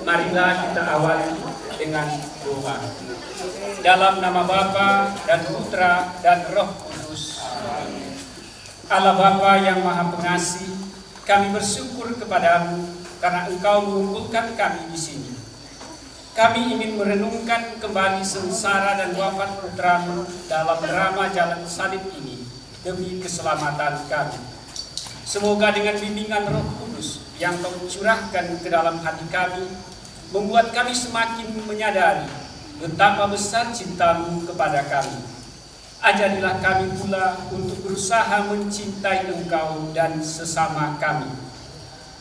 Marilah kita awali dengan doa. Dalam nama Bapa dan Putra dan Roh Kudus. Allah Bapa yang Maha Pengasih, kami bersyukur kepadamu karena Engkau mengumpulkan kami di sini. Kami ingin merenungkan kembali sengsara dan wafat Putramu dalam drama jalan salib ini demi keselamatan kami. Semoga dengan bimbingan Roh Kudus yang Kau curahkan ke dalam hati kami, membuat kami semakin menyadari betapa besar cinta-Mu kepada kami. Ajarilah kami pula untuk berusaha mencintai Engkau dan sesama kami.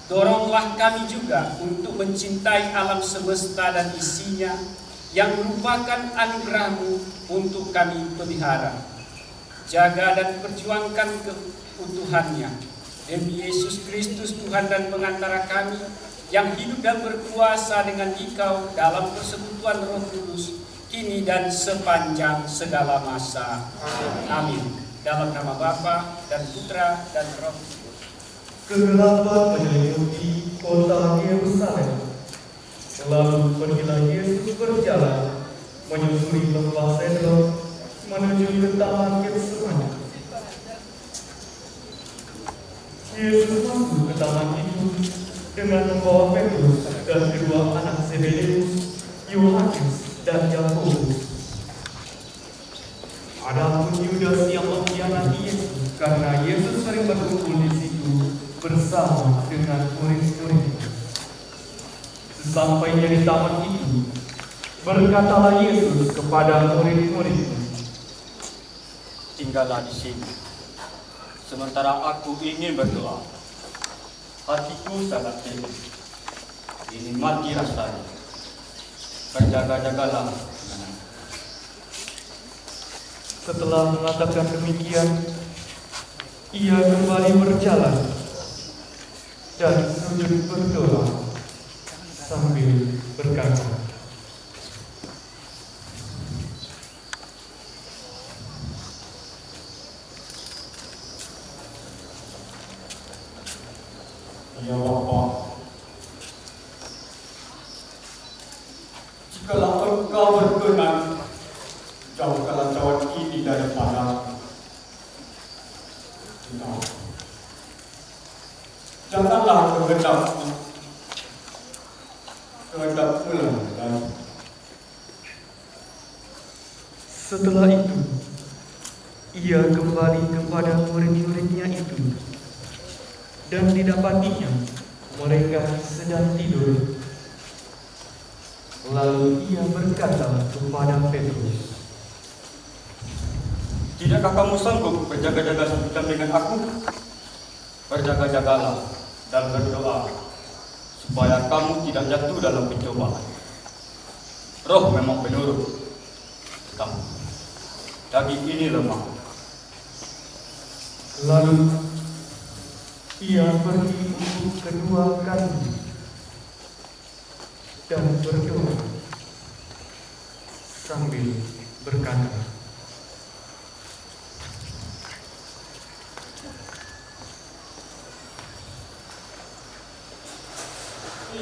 Doronglah kami juga untuk mencintai alam semesta dan isinya yang merupakan anugerah-Mu untuk kami pelihara. Jaga dan perjuangkan keutuhannya. Demi Yesus Kristus Tuhan dan pengantara kami, yang hidup dan berkuasa dengan Dikau dalam persekutuan Roh Kudus, kini dan sepanjang segala masa. Amin. Dalam nama Bapa dan Putra dan Roh Kudus. Kegelapan menyelimuti kota Yerusalem. Lalu pergilah Yesus berjalan menyusuri lembah Cedron menuju ke taman Getsemani. Yesus masuk ke taman itu dengan membawa Petrus dan kedua anak Zebedeus, Yohanes dan Yakobus. Adapun Yudas yang mengkhianati Yesus karena Yesus sering berkumpul di situ bersama dengan murid-murid. Sesampainya di taman itu, berkatalah Yesus kepada murid-muridnya, "Tinggallah di sini, sementara aku ingin berdoa. Hatiku sangat jenuh, ingin mati rasanya. Berjaga-jagalah dengan aku." Setelah mengatakan demikian, ia kembali berjalan dan sujud berdoa sambil berkata, "Ya Bapa, jikalau Engkau berkenan, jauhkanlah cawan ini daripada Engkau. Janganlah kehendakku, kehendakmu dan." Setelah itu, ia kembali kepada murid-muridnya itu, dan didapatinya mereka sedang tidur. Lalu ia berkata kepada Petrus, "Tidakkah kamu sanggup berjaga-jaga satu jam dengan aku? Berjaga-jagalah dan berdoa, supaya kamu tidak jatuh dalam pencobaan. Roh memang penurut, tetapi daging ini lemah." Lalu ia pergi untuk kedua kali dan berdoa sambil berkata,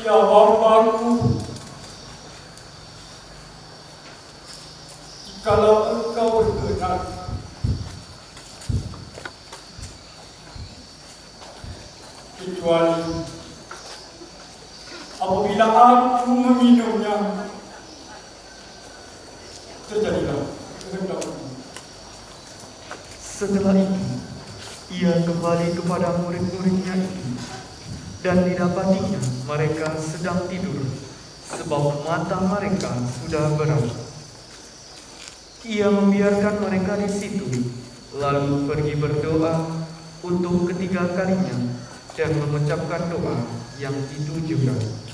"Ya Bapa-Ku, jikalau Engkau berkenan, kecuali apabila aku meminumnya, terjadilah kehendak-Mu." Setelah itu, ia kembali kepada murid-muridnya itu, dan didapatinya mereka sedang tidur, sebab mata mereka sudah berat. Ia membiarkan mereka di situ, lalu pergi berdoa untuk ketiga kalinya dan mengucapkan doa yang ditujukan.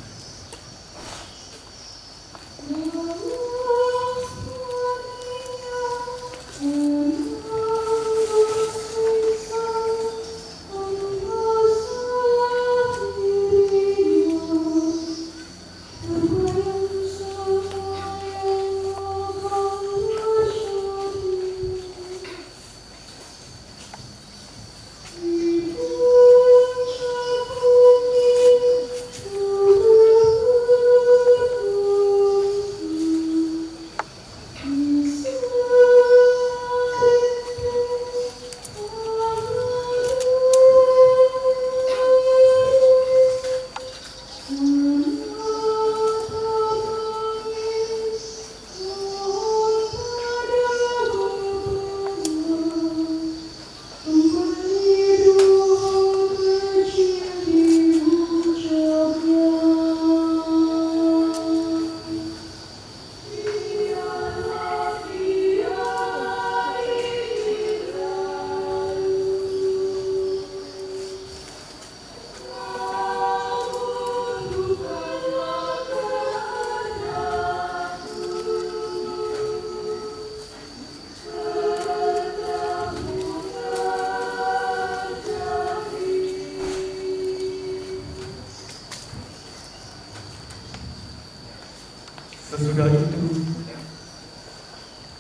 Sesudah itu,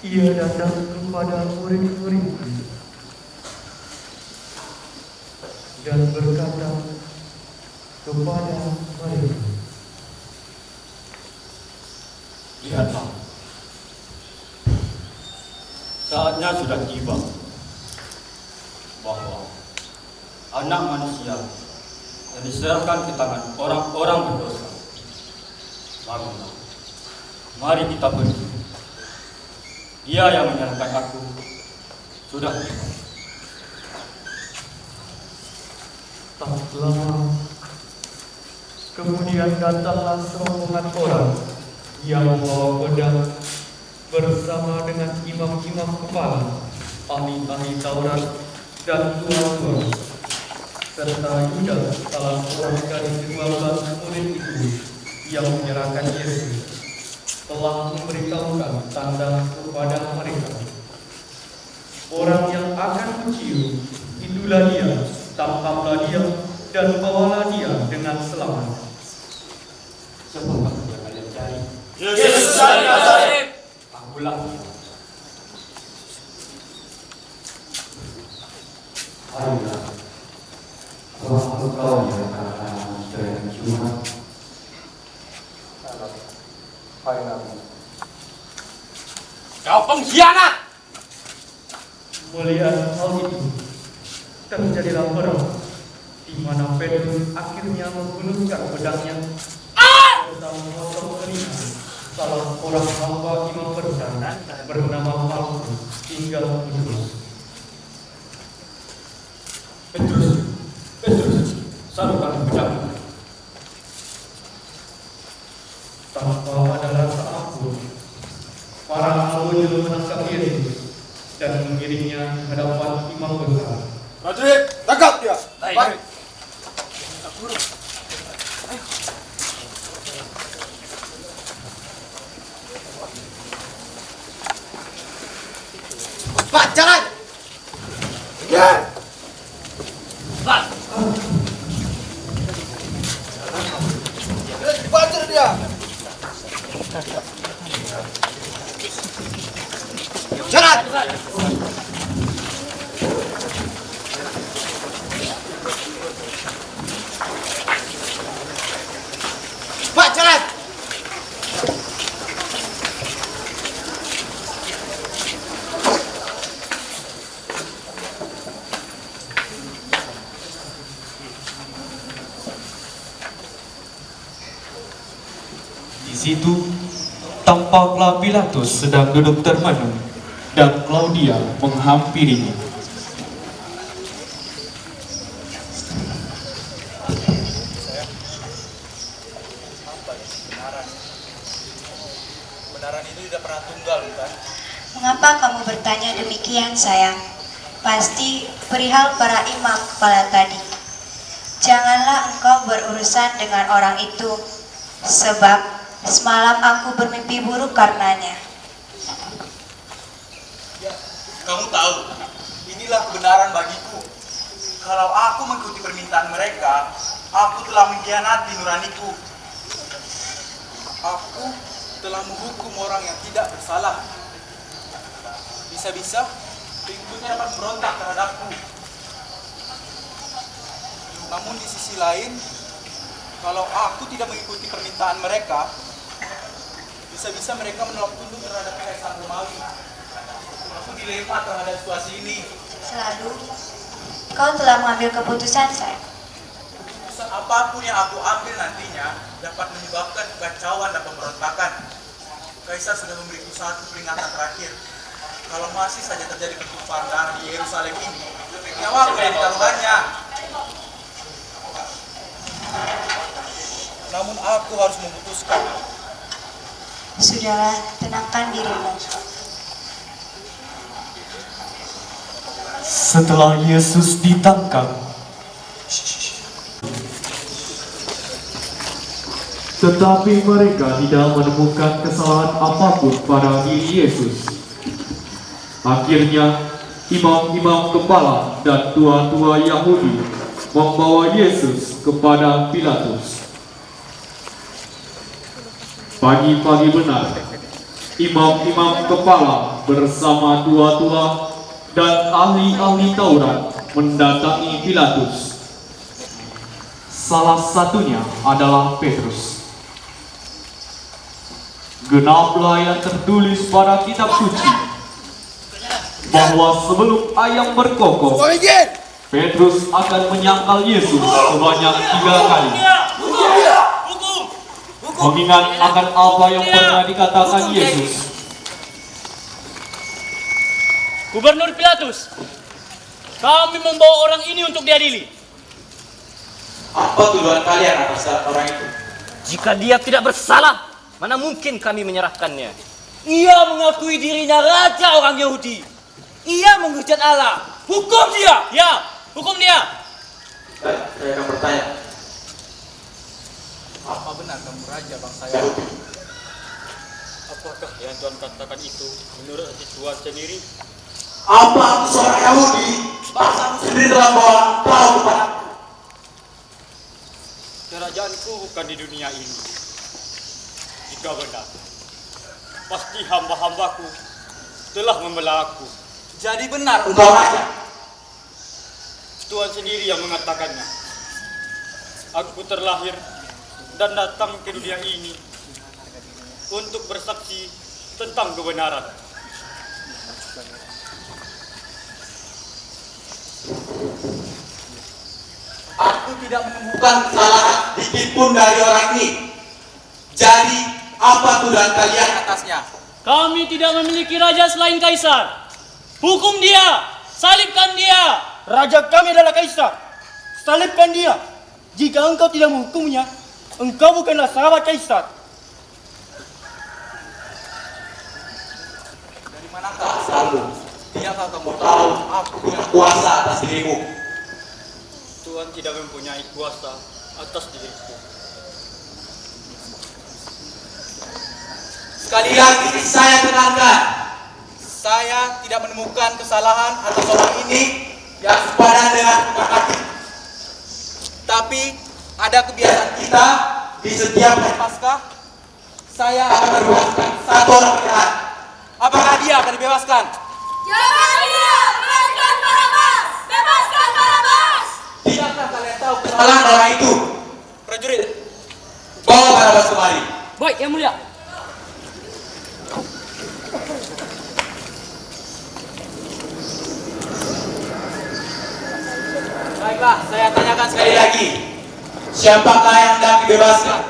ia datang kepada murid-muridnya dan berkata kepada mereka, Lihatlah, saatnya sudah tiba bahwa anak manusia yang diserahkan ke tangan orang-orang berdosa. Bangunlah, mari kita pergi. Dia yang menyerahkan aku sudah tiba. tak lama kemudian datanglah serombongan orang yang membawa pedang bersama dengan imam-imam kepala, ahli-ahli Taurat dan tua-tua, serta Yudas, salah seorang dari 12 murid itu yang menyerahkan Yesus, telah memberitahukan tanda kepada mereka. Orang yang akan kucium, itulah dia, tangkaplah dia dan bawalah dia dengan selamat. Siapakah yang kalian cari? Yesus dari Nazaret. Akulah. Ayolah, apakah engkau yang katakan manusia yang curhat? Kau pengkhianat. Melihat hal itu, terjadilah perang, di mana Petrus akhirnya menghunuskan pedangnya serta memotong telinga salah seorang hamba imam besar bernama Malkus hingga kudus. Petrus, salurkan pedangmu. Tanpa ada rasa ampun, para algojo menangkap Yesus dan mengiringnya ke hadapan imam besar. Prajurit, tangkap dia. Baik. Pak, jalan. Ya. Pak. Bajar dia. Jalan. Pak, jalan. Di situ tampaklah Pilatus sedang duduk termenung dan Claudia menghampirinya. Kebenaran itu tidak pernah tunggal, bukan? Mengapa kamu bertanya demikian, sayang? Pasti perihal para imam kepala tadi. Janganlah engkau berurusan dengan orang itu, sebab semalam aku bermimpi buruk karenanya. Ya, kamu tahu, inilah kebenaran bagiku. Kalau aku mengikuti permintaan mereka, aku telah mengkhianati nuraniku. Aku telah menghukum orang yang tidak bersalah. Bisa-bisa pengikutnya dapat berontak terhadapku. Namun di sisi lain, kalau aku tidak mengikuti permintaan mereka, bisa-bisa mereka menolak tunduk terhadap Kaisar Romawi. Aku dilema terhadap situasi ini. Selalu, kau telah mengambil keputusan, sayang. Keputusan apapun yang aku ambil nantinya dapat menyebabkan kekacauan dan pemberontakan. Kaisar sudah memberiku satu peringatan terakhir. Kalau masih saja terjadi pertumpahan darah di Yerusalem ini, nyawaku yang taruhannya. Namun aku harus memutuskan. Sudahlah, tenangkan dirimu. Setelah Yesus ditangkap, tetapi mereka tidak menemukan kesalahan apapun pada diri Yesus. Akhirnya, imam-imam kepala dan tua-tua Yahudi membawa Yesus kepada Pilatus. Pagi-pagi benar, imam-imam kepala bersama tua-tua dan ahli-ahli Taurat mendatangi Pilatus. Salah satunya adalah Petrus. Genaplah yang tertulis pada kitab suci, bahwa sebelum ayam berkokok, Petrus akan menyangkal Yesus sebanyak 3 kali. Mengingat akan apa yang pernah dikatakan Yesus. Gubernur Pilatus, kami membawa orang ini untuk diadili. Apa tuduhan kalian atas orang itu? Jika dia tidak bersalah, mana mungkin kami menyerahkannya? Ia mengakui dirinya raja orang Yahudi. Ia menghujat Allah. Hukum dia! Ya, hukum dia! Baik, saya akan bertanya. Apa benar kamu raja bangsa Yahudi? Apakah yang Tuhan katakan itu menurut hati Tuhan sendiri? Apa aku seorang Yahudi? Bangsamu sendiri telah bawa tahu kepadaku. Kerajaanku bukan di dunia ini. Jika benar, pasti hamba-hambaku telah membela aku. Jadi benar engkau raja? Tuhan sendiri yang mengatakannya. Aku terlahir dan datang ke dunia ini untuk bersaksi tentang kebenaran. Aku tidak menemukan kesalahan sedikit pun dari orang ini. Jadi apa tuduhan kalian atasnya? Kami tidak memiliki raja selain Kaisar. Hukum dia! Salibkan dia! Raja kami adalah Kaisar. Salibkan dia. Jika engkau tidak menghukumnya, engkau bukanlah sahabat Kaisar. Dari manakah asalmu? Tidakkah kamu tahu aku punya kuasa atas dirimu? Tuhan tidak mempunyai kuasa atas diriku. Sekali lagi saya tekankan, saya tidak menemukan kesalahan atas orang ini yang sepadan dengan hukuman mati. Tapi ada kebiasaan kita di setiap hari Paskah, saya akan membebaskan satu orang penjahat. Apakah dia akan dibebaskan? Jangan dia! Bebaskan Barabas! Bebaskan Barabas! Tidakkah kalian tahu kesalahan orang itu? Prajurit, bawa Barabas kemari. Baik, Yang Mulia. Baiklah, saya tanyakan sekali lagi. Siapakah yang hendak dibebaskan?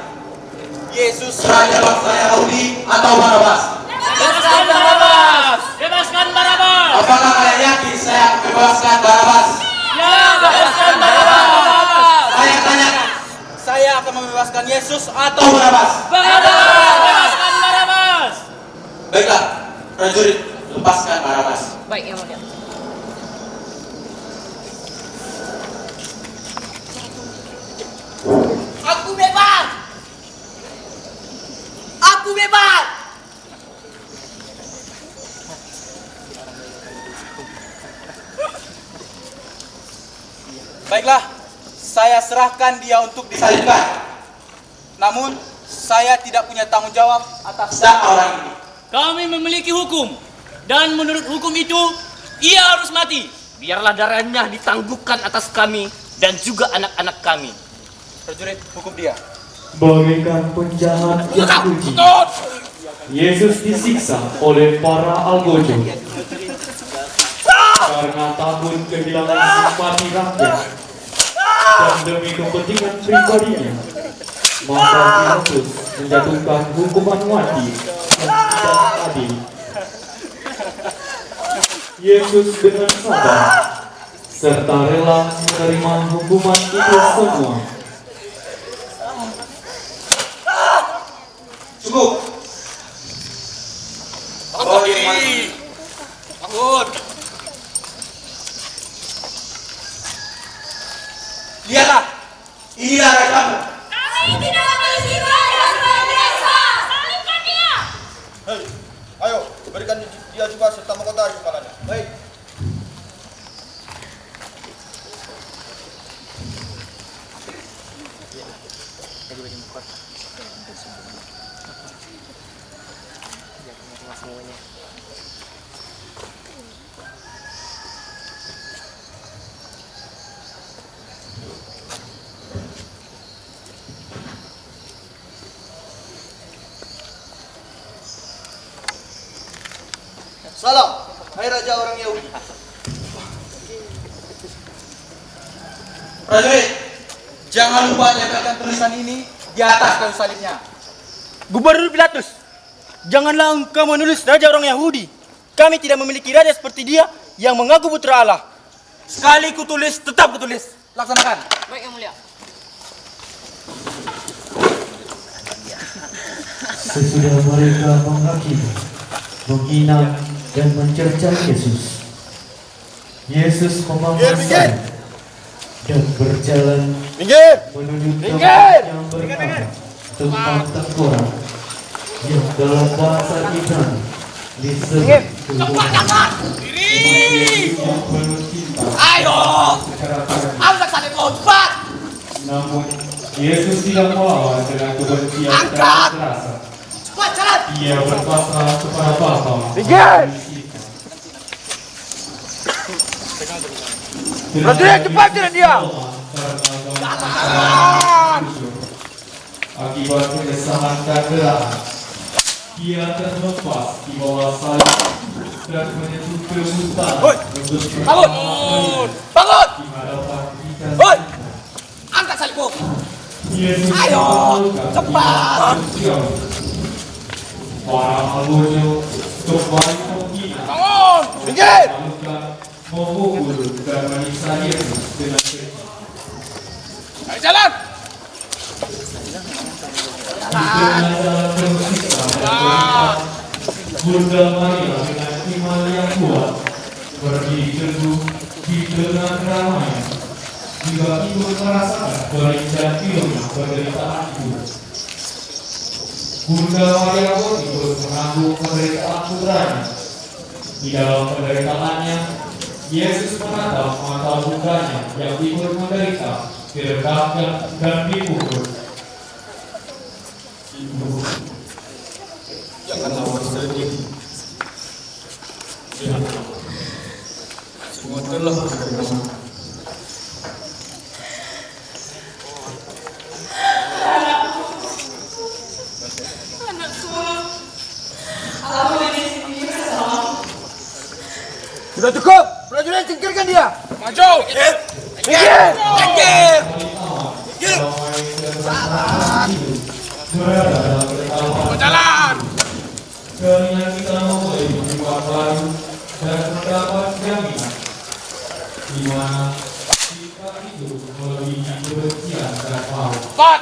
Yesus raja bangsa Yahudi atau Barabas? Bebaskan Barabas! Bebaskan Barabas! Apakah kalian yakin saya akan bebaskan Barabas? Ya, bebaskan Barabas! Saya tanyakan, saya akan membebaskan Yesus atau Barabas? Barabas! Bebaskan Barabas! Baiklah, prajurit, lepaskan Barabas. Baik, Yang Mulia. Aku bebas! Aku bebas! Baiklah, saya serahkan dia untuk disalibkan. Namun, saya tidak punya tanggung jawab atas orang ini. Kami memiliki hukum, dan menurut hukum itu, ia harus mati. Biarlah darahnya ditangguhkan atas kami dan juga anak-anak kami. Prajurit, hukum dia. Bagaikan penjahat yang keji, Yesus disiksa oleh para algojo karena takut kehilangan simpati rakyat dan demi kepentingan pribadinya. Maka Pilatus menjatuhkan hukuman mati yang tidak adil. Yesus dengan sabar serta rela menerima hukuman itu semua. Cukup. Bawa dia kemari. Bangun! Lihatlah, inilah rajamu. Kami tidak memiliki raja selain Kaisar! Salibkan dia! Hei, ayo, berikan dia juga serta mahkota di kepalanya. Baik. Salam, hai raja orang Yahudi. Prajurit, jangan lupa tempelkan tulisan ini di atas kayu salibnya. Gubernur Pilatus, janganlah engkau menulis raja orang Yahudi. Kami tidak memiliki raja seperti dia yang mengaku putra Allah. Sekali kutulis, tetap kutulis. Laksanakan. Baik, Yang Mulia. Sesudah mereka menghakimi, menghina, dan mencerca Yesus, Yesus memangkas salib dan berjalan menuju tempat yang bernama tempat tengkorak, yang dalam bahasa Ibrani disebut Ayo, angkat salib kau cepat. Namun Yesus tidak melawan dengan kebencian dan kekerasan. Cepat jalan. Ia berpasrah kepada Bapa. Prajurit, cepat dengan dia. Akibat kekesalan dan geraan, ia terlepas di bawah salib dan menyentuh kebutaan untuk Bangun! Bangun! di hadapan kita. Hoi! Angkat salibmu. Yesus Ayo, diperlukan cepat. di Sion. Para algojo kembali menghina, Bangun! Minggir! melakukan memukul dan menyiksa Yesus dengan keji. Ayo jalan. Di tengah jalan tersiksa dan berlipat, Bunda Maria dengan iman yang kuat berdiri teguh di tengah keramaian, juga ikut merasakan perincian filmnya penderitaan itu. Bunda Maria pun ikut menanggung penderitaan putranya. Di dalam penderitaannya, Yesus menatap mata bundanya yang ikut menderita, direndahkan dan dipukul. Ibu, janganlah bersedih. Lihatlah, semua telah terjadi. Sudah cukup, prajurit singkirkan dia. Maju. Minggir. Minggir. Jalan. Dengan kita memulai kehidupan baru dan mendapat jaminan di mana kita itu melebihi kebencian dan maut. Cepat.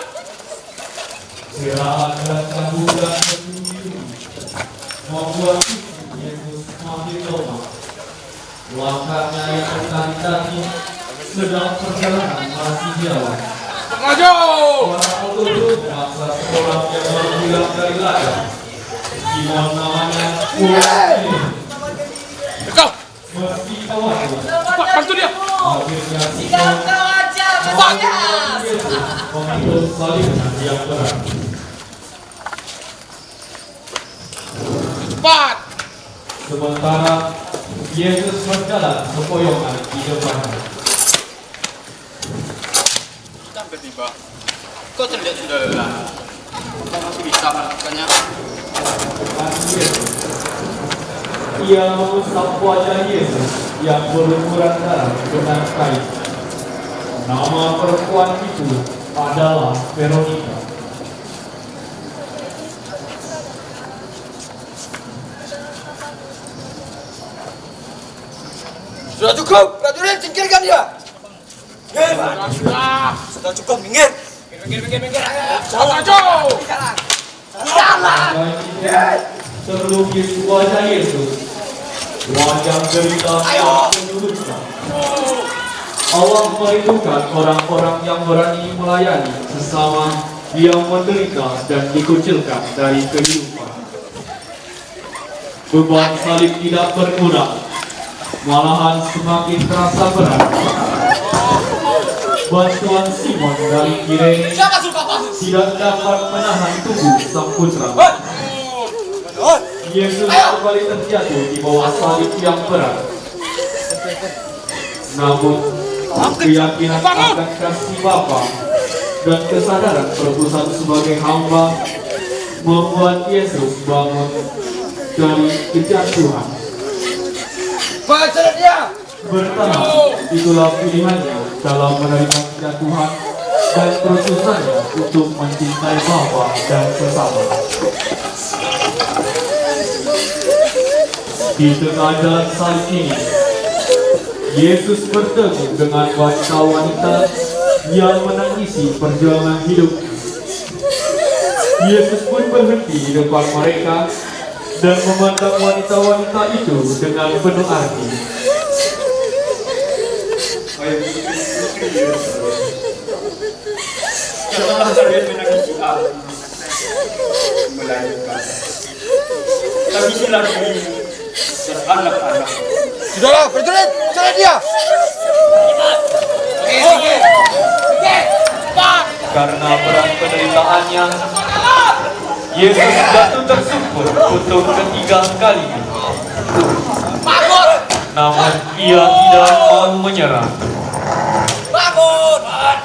Serahan dan sambutan bersembunyi membuat Yesus semakin lemah. Langkahnya yang berkali-kali sedang perjalanan masih jauh. Maju. Para algojo memaksa seorang yang baru pulang dari ladang. Simon namanya Ulas. Kau. Meski khawatir, Cepat bantu dia. akhirnya Simon memikul salibnya yang berat. Cepat. Sementara Yesus berjalan sempoyongan di depannya. Sampai tiba. Kau terlihat sudah lelah. Kau masih bisa melakukannya. Dan Yesus, ia mengusap wajah Yesus yang berlumuran darah dengan kain. Nama perempuan itu adalah Veronica. Sudah cukup, prajurit singkirkan dia. Sudah cukup. Minggir. Minggir. Jalan. Maju. Terlukis wajah Yesus, wajah derita yang menurutnya. Allah merindukan orang-orang yang berani melayani sesama yang menderita dan dikucilkan dari kehidupan. Beban salib tidak berkurang, malahan semakin terasa berat. Bantuan Simon dari Kirene Siapa suka Paulus? tidak dapat menahan tubuh sang putra. Yesus kembali terjatuh di bawah salib yang berat. Namun, keyakinan akan kasih Bapa dan kesadaran berpusat sebagai hamba membuat Yesus bangun dari kejatuhan. Bertahan, itulah pilihannya dalam menerima kejatuhan dan terusannya untuk mencintai Bapa dan sesama. Di tengah jalan salib ini, Yesus bertemu dengan wanita-wanita yang menangisi perjuangan hidupnya. Yesus pun berhenti di depan mereka dan memandang wanita-wanita itu dengan penuh arti. Janganlah kalian menangisi aku, melainkan tangisilah dirimu dan anak-anak. Sudahlah, prajurit, cari dia. Karena berat penderitaannya, Yesus jatuh tersungkur untuk ketiga kalinya. Namun ia tidak mau menyerah.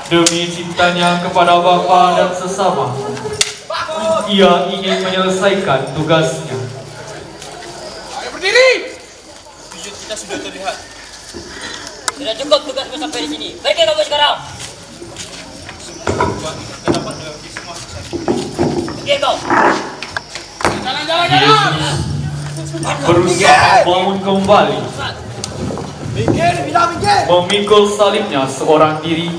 Demi cintanya kepada Bapa dan sesama, ia ingin menyelesaikan tugasnya. Ayo berdiri. Tujuan kita sudah terlihat. Sudah cukup tugasmu sampai di sini. Pergi kamu sekarang. Tujuan kita dapat melewati semua susah. Pergi kau. Yesus berusaha bangun kembali, memikul salibnya seorang diri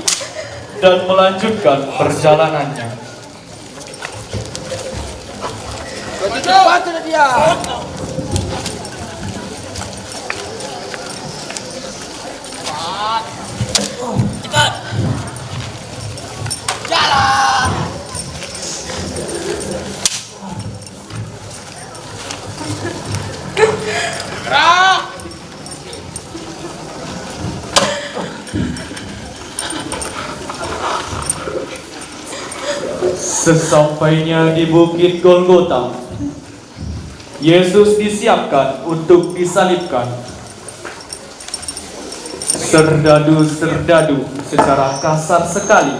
dan melanjutkan perjalanannya. Cepat dia. Cepat. Jalan. Gerak. Sesampainya di Bukit Golgota, Yesus disiapkan untuk disalibkan. Serdadu-serdadu secara kasar sekali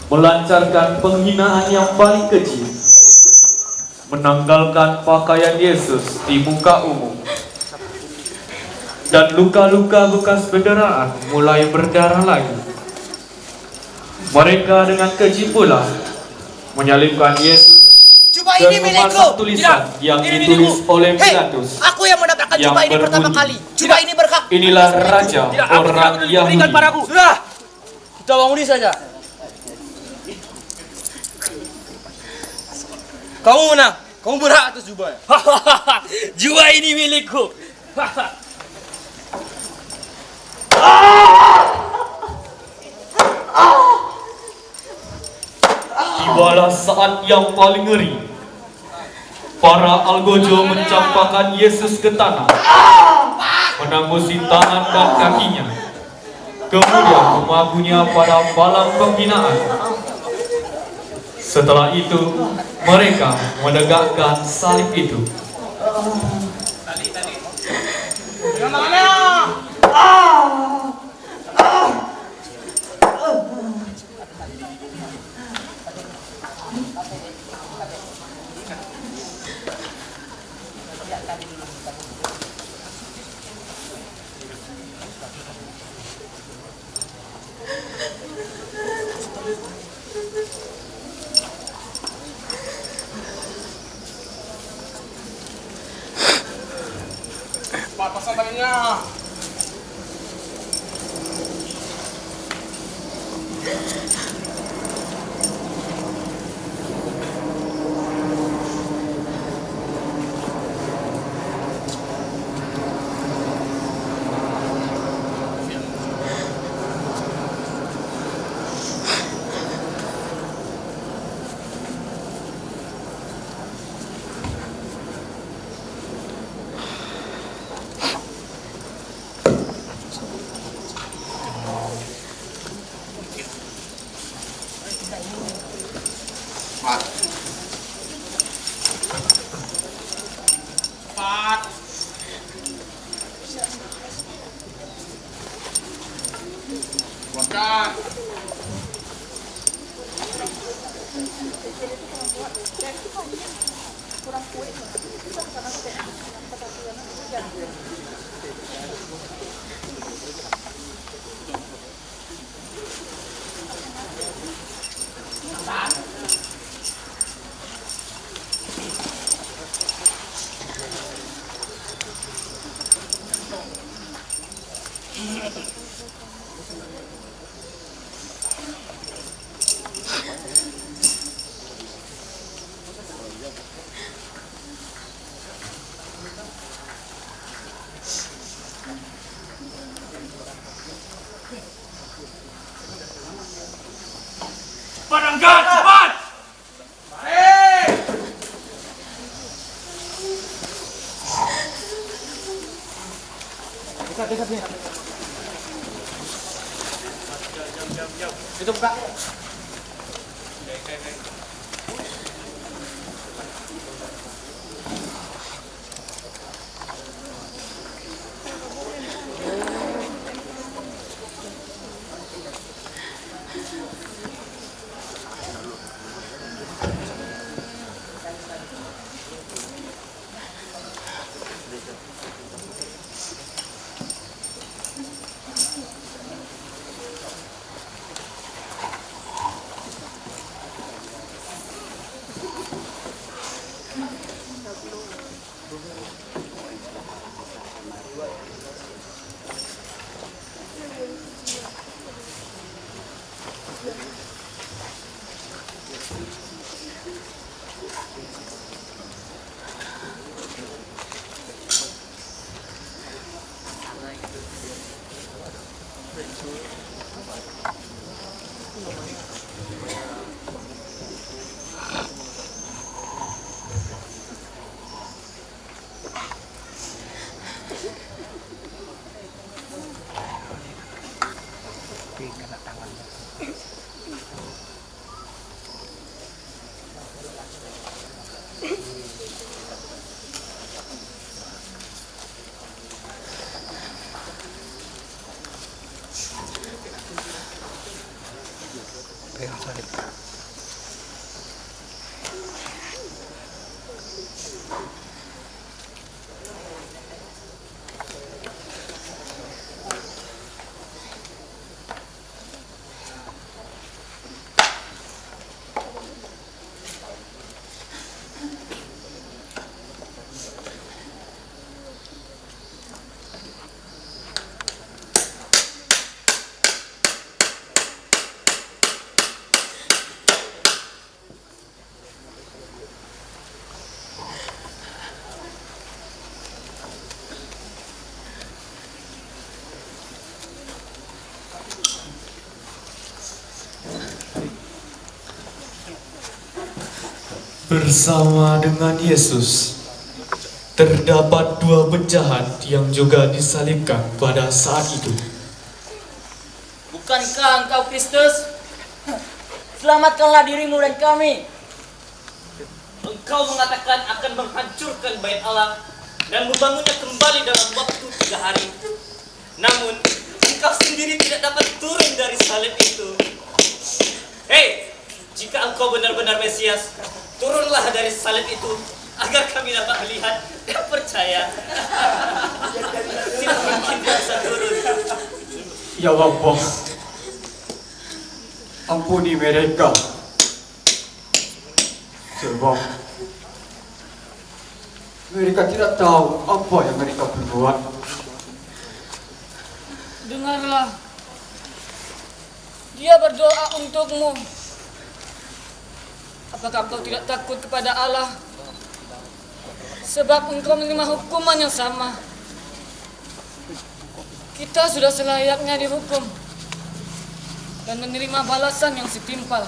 melancarkan penghinaan yang paling keji, menanggalkan pakaian Yesus di muka umum, dan luka-luka bekas penderaan mulai berdarah lagi. Mereka dengan keji pula menyalibkan Yesus dan memasang tulisan yang ditulis oleh Pilatus. Aku yang mendapatkan jubah ini pertama kali. Jubah ini berhak. Inilah raja orang Yahudi. Sudah. Kita bangun saja. Kamu menang. Kamu berhak atas jubah. Jubah ini milikku. Tibalah saat yang paling ngeri. Para algojo mencampakkan Yesus ke tanah, menangusi tangan dan kakinya, kemudian memabunya pada palang penghinaan. Setelah itu, mereka menegakkan salib itu. Pasang talinya. Padangkan cepat! Itu buka. Bersama dengan Yesus, terdapat dua penjahat yang juga disalibkan pada saat itu. Bukankah engkau Kristus? Selamatkanlah dirimu dan kami. Engkau mengatakan akan menghancurkan bait Allah dan membangunnya kembali dalam waktu 3 hari. Namun, engkau sendiri tidak dapat turun dari salib itu. Hei, jika engkau benar-benar Mesias, turunlah dari salib itu agar kami dapat melihat dan percaya. Tidak mungkin kau bisa turun. Ya Allah, ampuni mereka. Sebab mereka tidak tahu apa yang mereka berbuat. Dengarlah, dia berdoa untukmu. Apakah kau tidak takut kepada Allah? Sebab engkau menerima hukuman yang sama. Kita sudah selayaknya dihukum dan menerima balasan yang setimpal.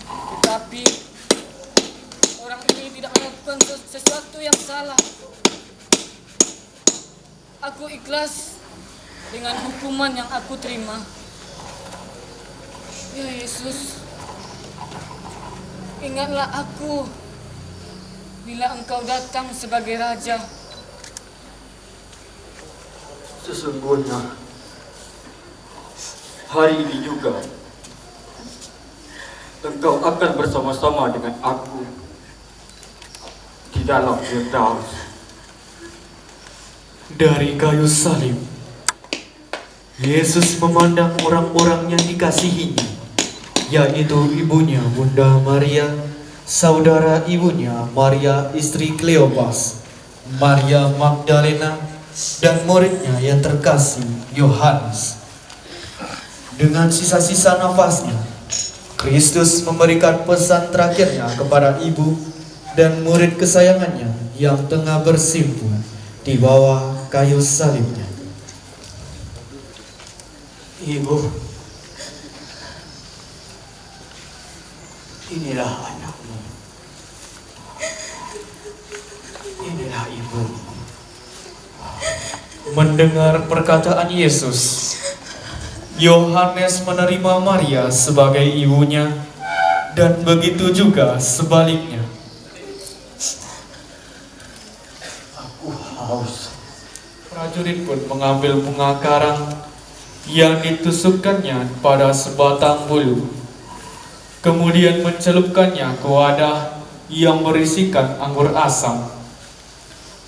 Tetapi orang ini tidak melakukan sesuatu yang salah. Aku ikhlas dengan hukuman yang aku terima. Ya Yesus, ingatlah aku bila engkau datang sebagai Raja. Sesungguhnya hari ini juga engkau akan bersama-sama dengan aku di dalam Firdaus. Dari kayu salib, Yesus memandang orang-orang yang dikasihinya, yaitu ibunya Bunda Maria, saudara ibunya Maria istri Kleopas, Maria Magdalena, dan muridnya yang terkasih Yohanes. Dengan sisa-sisa nafasnya, Kristus memberikan pesan terakhirnya kepada ibu dan murid kesayangannya yang tengah bersimpu di bawah kayu salibnya. Ibu, inilah anakmu. Inilah ibu. Mendengar perkataan Yesus, Yohanes menerima Maria sebagai ibunya, dan begitu juga sebaliknya. Aku haus. Prajurit pun mengambil bunga karang yang ditusukkannya pada sebatang bulu, kemudian mencelupkannya ke wadah yang berisikan anggur asam,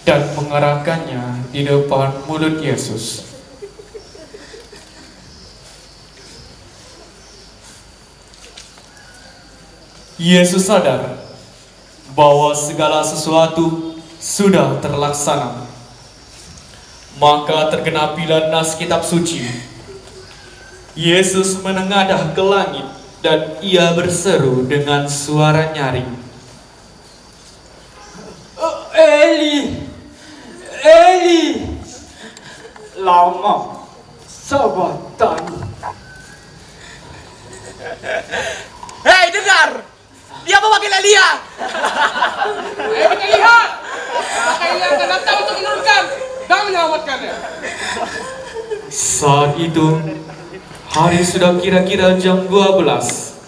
dan mengerahkannya di depan mulut Yesus. Yesus sadar bahwa segala sesuatu sudah terlaksana. Maka tergenapilah nas kitab suci. Yesus menengadah ke langit dan ia berseru dengan suara nyaring, Eli, Eli, lama sabachthani. Hei, dengar! Dia memanggil Elia! Ayo kita lihat! Apakah Elia akan datang untuk menurunkan dan menyelamatkannya? Saat itu, hari sudah kira-kira jam 12.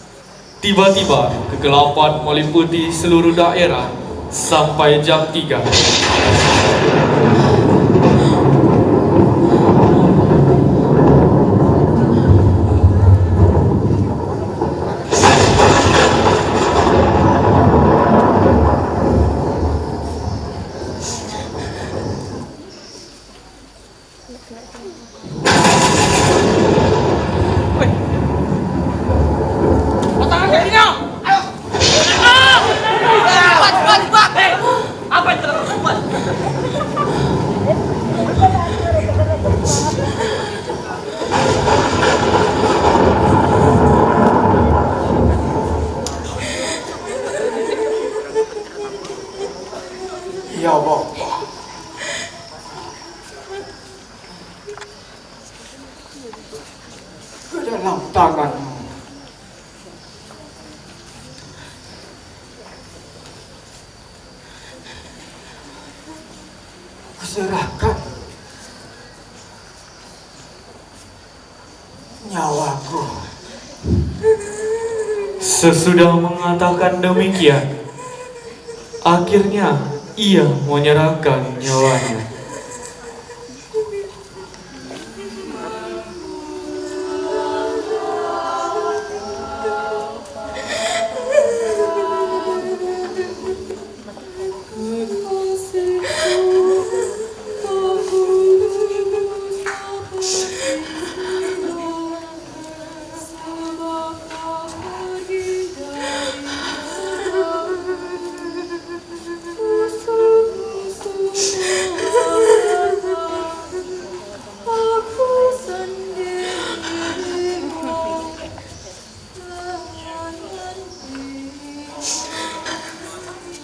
Tiba-tiba, kegelapan meliputi seluruh daerah sampai jam 3. Potongan kakinya! Ayo! Cepat! Hei! Apa yang telah kau buat? Ya Bapa, ke dalam tanganmu. Kuserahkan nyawaku. Sesudah mengatakan demikian, akhirnya ia menyerahkan nyawanya.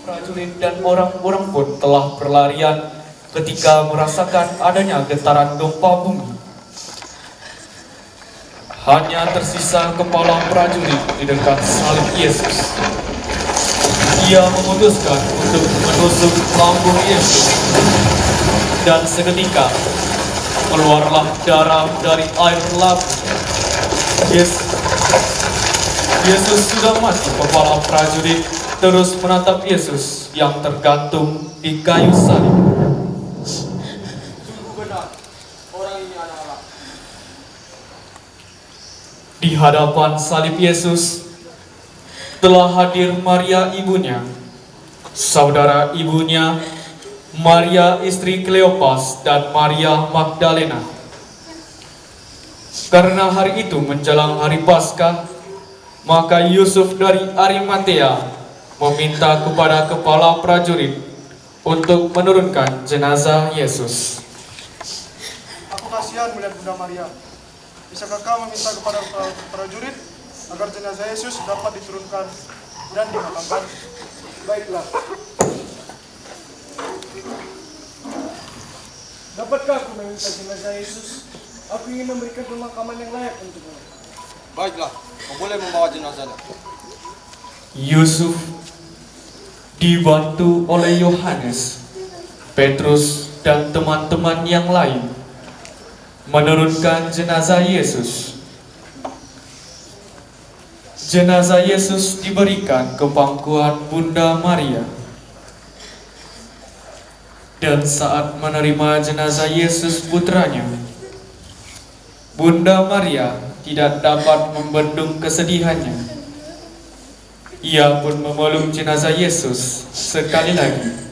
Prajurit dan orang-orang pun telah berlarian ketika merasakan adanya getaran gempa bumi. Hanya tersisa kepala prajurit di dekat salib Yesus. Ia memutuskan untuk menusuk lambung Yesus, dan seketika keluarlah darah dari air lambung. Yesus sudah mati. Kepala prajurit terus menatap Yesus yang tergantung di kayu salib. Sungguh benar, orang ini anak Allah. Di hadapan salib Yesus, telah hadir Maria ibunya, saudara ibunya, Maria istri Kleopas dan Maria Magdalena. Karena hari itu menjelang hari Paskah, maka Yusuf dari Arimatea meminta kepada kepala prajurit untuk menurunkan jenazah Yesus. Aku kasihan melihat Bunda Maria. Bisakah kau meminta kepada prajurit agar jenazah Yesus dapat diturunkan dan dimakamkan? Baiklah. Dapatkah aku meminta jenazah Yesus? Aku ingin memberikan pemakaman yang layak untuknya. Baiklah, kau boleh membawa jenazahnya. Yusuf dibantu oleh Yohanes, Petrus, dan teman-teman yang lain menurunkan jenazah Yesus. Jenazah Yesus diberikan ke pangkuan Bunda Maria. Dan saat menerima jenazah Yesus putranya, Bunda Maria tidak dapat membendung kesedihannya. Ia pun memeluk jenazah Yesus sekali lagi.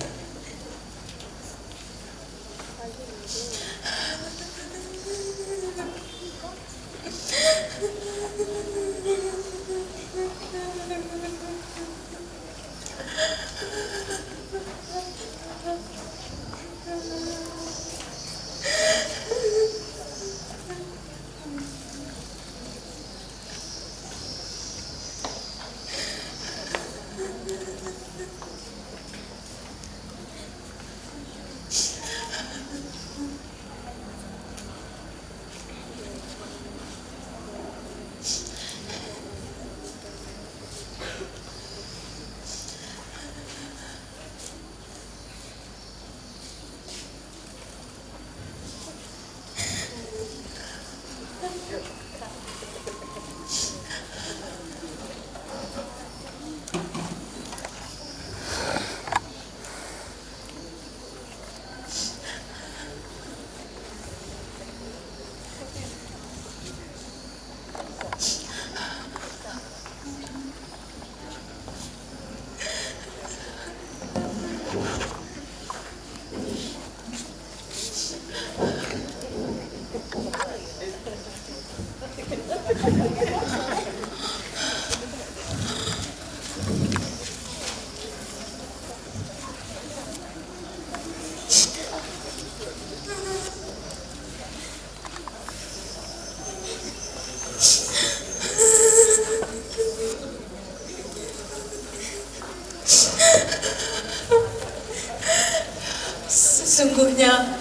Sesungguhnya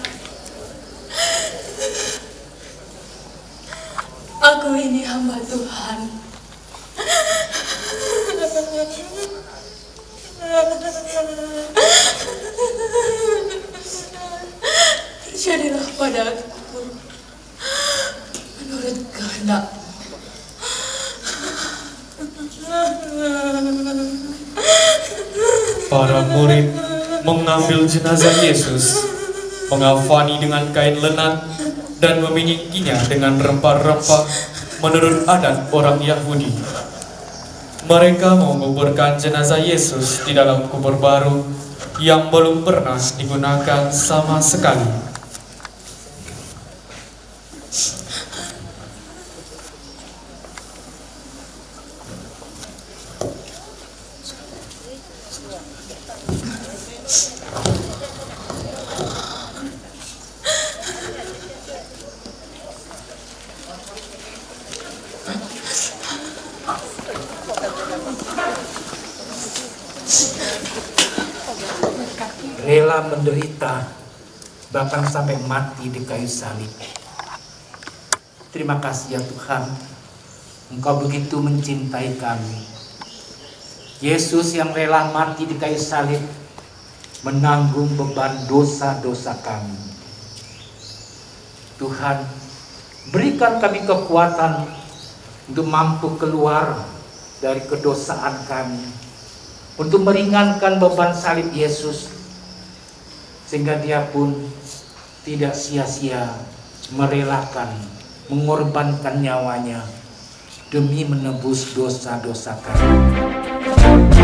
aku ini hamba Tuhan. Terjadilah padaku menurut kehendak-Mu. Para murid mengambil jenazah Yesus, mengafani dengan kain lenan dan meminyikinya dengan rempah-rempah menurut adat orang Yahudi. Mereka menguburkan jenazah Yesus di dalam kubur baru yang belum pernah digunakan sama sekali. Rela menderita bahkan sampai mati di kayu salib. Terima kasih ya Tuhan, Engkau begitu mencintai kami. Yesus yang rela mati di kayu salib menanggung beban dosa-dosa kami. Tuhan, berikan kami kekuatan untuk mampu keluar dari kedosaan kami, untuk meringankan beban salib Yesus, sehingga Dia pun tidak sia-sia merelakan, mengorbankan nyawanya demi menebus dosa-dosa kami.